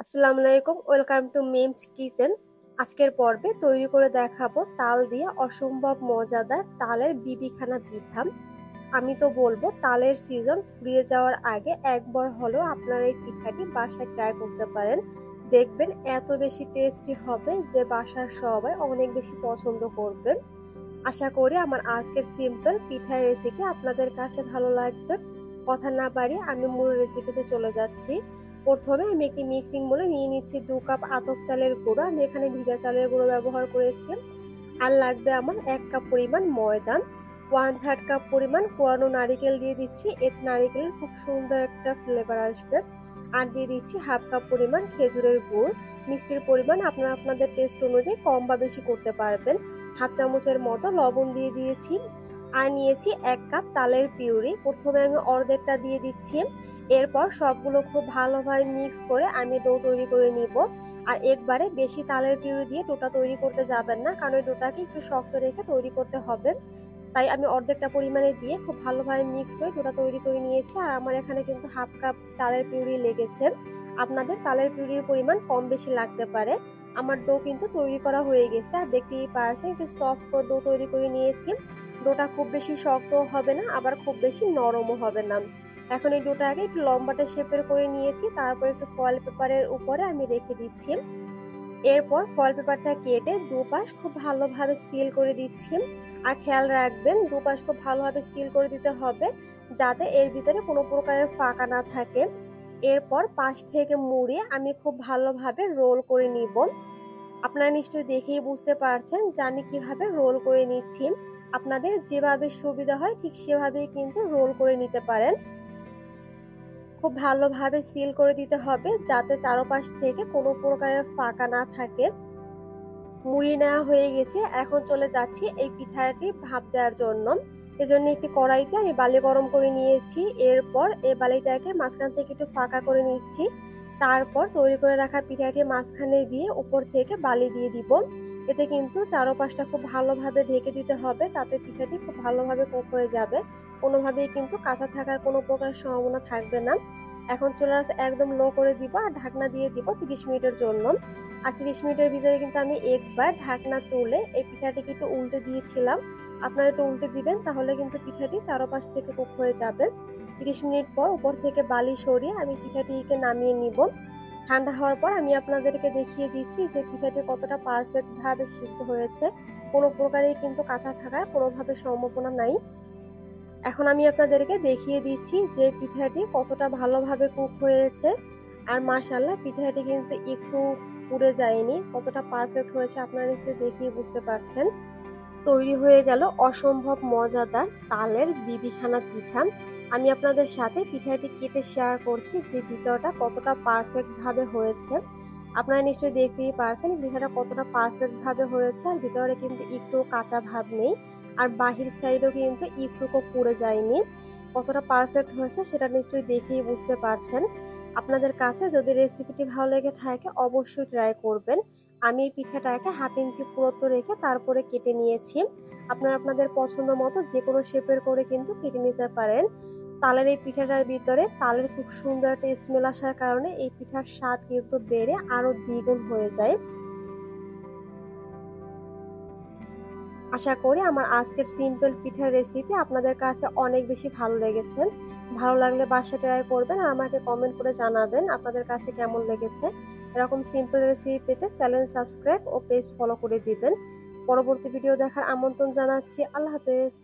আসসালামু আলাইকুম, welcome to memes kitchen. আজকের পর্বে তৈরি করে দেখাবো তাল দিয়ে অসম্ভব মজাদার তালের বিবিখানা পিঠা। আমি তো বলবো তালের সিজন ফুরিয়ে যাওয়ার আগে একবার হলেও আপনারা এই পিঠাটি বাসায় ট্রাই করতে পারেন। দেখবেন এত বেশি টেস্টি হবে যে বাসার সবাই অনেক বেশি পছন্দ করবে। আশা করি আমার আজকের সিম্পল পিঠার রেসিপি আপনাদের কাছে ভালো লাগবে। কথা না বাড়িয়ে আমি মূল রেসিপিতে চলে যাচ্ছি। প্রথমে আমি একটি মিক্সিং বলে নিয়ে নিচ্ছি 2 কাপ আতপ চালের গুঁড়ো। আমি এখানে ভিজা চালের গুঁড়ো ব্যবহার করেছি। আর লাগবে আমার 1 কাপ পরিমাণ ময়দা, 1/3 কাপ পরিমাণ কোরানো নারিকেল দিয়ে দিচ্ছি, এতে নারিকেলের খুব সুন্দর একটা ফ্লেভার আসবে। আর দিয়ে দিচ্ছি 1/2 কাপ পরিমাণ খেজুরের গুড়। মিষ্টির পরিমাণ আপনারা আপনাদের টেস্ট অনুযায়ী কম বা বেশি করতে পারবেন। 1/2 চামচের মতো লবণ দিয়ে দিয়েছি। আর নিয়েছি 1 কাপ তালের পিউরি। প্রথমে আমি অর্ধেকটা দিয়ে দিচ্ছি। এরপর সবগুলো খুব ভালোভাবে মিক্স করে আমি ডো তৈরি করে নিব। আর একবারে বেশি তালের পিউরি দিয়ে ডোটা তৈরি করতে যাবেন না, কারণ এই ডোটাকে একটু শক্ত রেখে তৈরি করতে হবে। তাই আমি অর্ধেকটা পরিমাণে দিয়ে খুব ভালোভাবে মিক্স করে ডোটা তৈরি করে নিয়েছি। আর আমার এখানে কিন্তু 1/2 কাপ তালের পিউরি লেগেছে। আপনাদের তালের পিউরির পরিমাণ কম বেশি লাগতে পারে। আমার ডো কিন্তু তৈরি করা হয়ে গেছে, আর দেখতেই পারছেন একটু সফট করে ডো তৈরি করে নিয়েছি। ডোটা খুব বেশি শক্তও হবে না, আবার খুব বেশি নরমও হবে না। এখন এই ডোটাকে একটু লম্বাটে শেপের করে নিয়েছি, তারপর একটু ফয়েল পেপারের উপরে আমি রেখে দিচ্ছি। এরপর ফয়েল পেপারটা কেটে দুপাশ খুব ভালোভাবে সিল করে দিচ্ছি। আর খেয়াল রাখবেন দুপাশ খুব ভালোভাবে সিল করে দিতে হবে, যাতে এর ভিতরে কোনো প্রকারের ফাঁকা না থাকে। এরপর পাশ থেকে মুড়িয়ে আমি খুব ভালোভাবে রোল করে নিব। আপনারা নিশ্চয়ই দেখেই বুঝতে পারছেন যে আমি কিভাবে রোল করে নিচ্ছি। আপনাদের যেভাবে সুবিধা হয় ঠিক সেভাবেই কিন্তু রোল করে নিতে পারেন। খুব ভালোভাবে সিল করে দিতে হবে, যাতে চারপাশ থেকে কোনো প্রকারের ফাঁকা না থাকে। মুড়ি নেওয়া হয়ে গেছে, এখন চলে যাচ্ছি এই পিঠাটি ভাপ দেওয়ার জন্য। এজন্য একটি কড়াইতে আমি বালি গরম করে নিয়েছি। এরপর এই বালিটাকে মাঝখান থেকে একটু ফাঁকা করে নিচ্ছি। তারপর তৈরি করে রাখা পিঠাটি মাঝখানে দিয়ে উপর থেকে বালি দিয়ে দিব। এতে কিন্তু চারপাশটা খুব ভালোভাবে ঢেকে দিতে হবে, তাতে পিঠাটি খুব ভালোভাবে কুক হয়ে যাবে। কোনোভাবেই কিন্তু কাঁচা থাকার কোনো প্রকার সম্ভাবনা থাকবে না। এখন চুলার আঁচ একদম লো করে দিব আর ঢাকনা দিয়ে দিব 30 মিনিটের জন্য। আর 30 মিনিটের ভিতরে কিন্তু আমি একবার ঢাকনা তুলে এই পিঠাটিকে একটু উল্টে দিয়েছিলাম। আপনারা একটু উল্টে দিবেন, তাহলে কিন্তু পিঠাটি চারপাশ থেকে কুক হয়ে যাবে। 30 মিনিট পর উপর থেকে বালি সরিয়ে আমি পিঠাটিকে নামিয়ে নিব। ঠান্ডা হওয়ার পর আমি আপনাদেরকে দেখিয়ে দিচ্ছি যে পিঠাটি কতটা পারফেক্ট ভাবে সিদ্ধ হয়েছে। কোনো প্রকারেই কিন্তু কাঁচা থাকার কোনোভাবে সম্ভাবনা নাই। এখন আমি আপনাদেরকে দেখিয়ে দিচ্ছি যে পিঠাটি কতটা ভালোভাবে কুক হয়েছে। আর মাশাআল্লাহ পিঠাটি কিন্তু একটু পুড়ে যায়নি, কতটা পারফেক্ট হয়েছে আপনারা নিশ্চয়ই দেখিয়ে বুঝতে পারছেন। তৈরি হয়ে গেল অসম্ভব মজাদার তালের বিবিখানা পিঠা। আমি আপনাদের সাথে পিঠাটি কেটে শেয়ার করছি যে ভিতরটা কতটা পারফেক্ট ভাবে হয়েছে। আপনারা নিশ্চয়ই দেখতেই পারছেন পিঠাটা কতটা পারফেক্ট ভাবে হয়েছে, আর ভিতরে কিন্তু একটু কাঁচা ভাব নেই। আর বাহির সাইডও কিন্তু একটুকু পুড়ে যায়নি। কতটা পারফেক্ট হয়েছে সেটা নিশ্চয়ই দেখেই বুঝতে পারছেন। আপনাদের কাছে যদি রেসিপিটি ভালো লেগে থাকে অবশ্যই ট্রাই করবেন। আমি এই পিঠাটাকে 1/2 ইঞ্চি পুরুত্ব রেখে তারপরে কেটে নিয়েছি। আপনারা আপনাদের পছন্দ মতো যে কোনো শেপের করে কিন্তু কেটে নিতে পারেন। তালের এই পিঠাটার ভিতরে তালের খুব সুন্দর একটা স্মেল আসার কারণে এই পিঠার স্বাদ কিন্তু বেড়ে আরো দ্বিগুণ হয়ে যায়। আশা করি আমার আজকের সিম্পল পিঠার রেসিপি আপনাদের কাছে অনেক বেশি ভালো লেগেছে। ভালো লাগলে বাসায় ট্রাই করবেন আর আমাকে কমেন্ট করে জানাবেন আপনাদের কাছে কেমন লেগেছে। এরকম সিম্পল রেসিপি পেতে চ্যানেল সাবস্ক্রাইব ও পেজ ফলো করে দিবেন। পরবর্তী ভিডিও দেখার আমন্ত্রণ জানাচ্ছি। আল্লাহ হাফেজ।